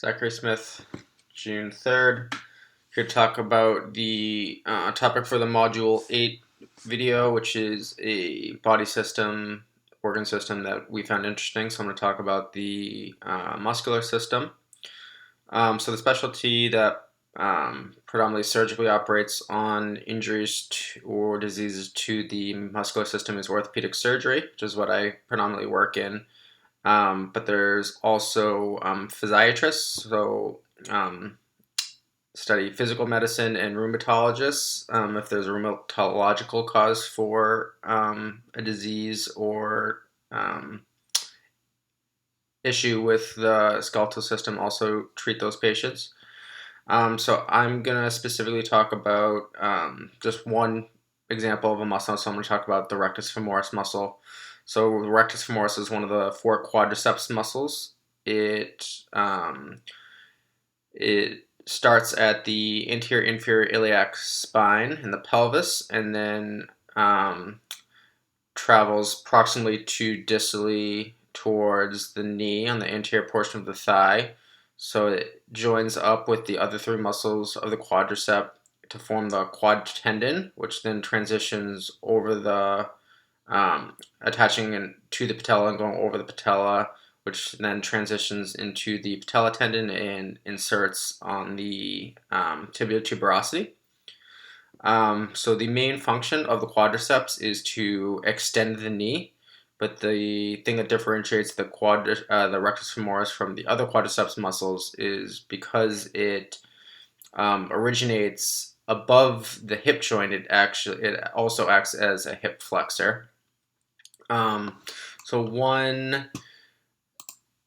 Zachary Smith, June 3rd. Here to talk about the topic for the Module 8 video, which is a body system, organ system that we found interesting. So I'm going to talk about the muscular system. So the specialty that predominantly surgically operates on injuries or diseases to the muscular system is orthopedic surgery, which is what I predominantly work in. But there's also physiatrists, so study physical medicine, and rheumatologists if there's a rheumatological cause for a disease or issue with the skeletal system, also treat those patients. So I'm going to specifically talk about just one example of a muscle. So I'm going to talk about the rectus femoris muscle. So the rectus femoris is one of the four quadriceps muscles. It starts at the anterior inferior iliac spine in the pelvis, and then travels proximally to distally towards the knee on the anterior portion of the thigh. So it joins up with the other three muscles of the quadricep to form the quad tendon, which then transitions over the attaching to the patella and going over the patella, which then transitions into the patella tendon and inserts on the tibia tuberosity. So the main function of the quadriceps is to extend the knee, but the thing that differentiates the rectus femoris from the other quadriceps muscles is because it originates above the hip joint. It also acts as a hip flexor. So one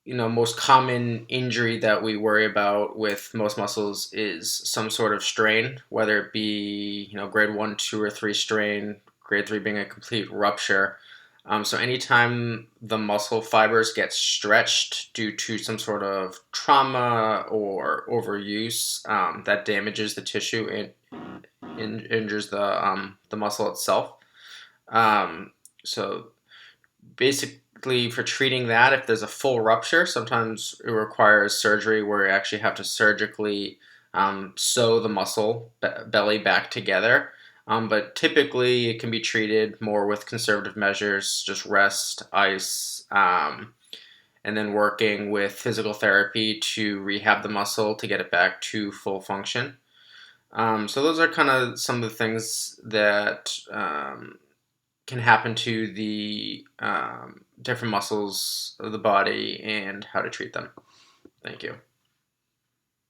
most common injury that we worry about with most muscles is some sort of strain, whether it be grade 1, 2, or 3 strain, grade 3 being a complete rupture. So anytime the muscle fibers get stretched due to some sort of trauma or overuse, that damages the tissue and injures the muscle itself. So basically, for treating that, if there's a full rupture, sometimes it requires surgery where you actually have to surgically sew the muscle belly back together. But typically, it can be treated more with conservative measures, just rest, ice, and then working with physical therapy to rehab the muscle to get it back to full function. So those are kind of some of the things that can happen to the different muscles of the body and how to treat them. Thank you.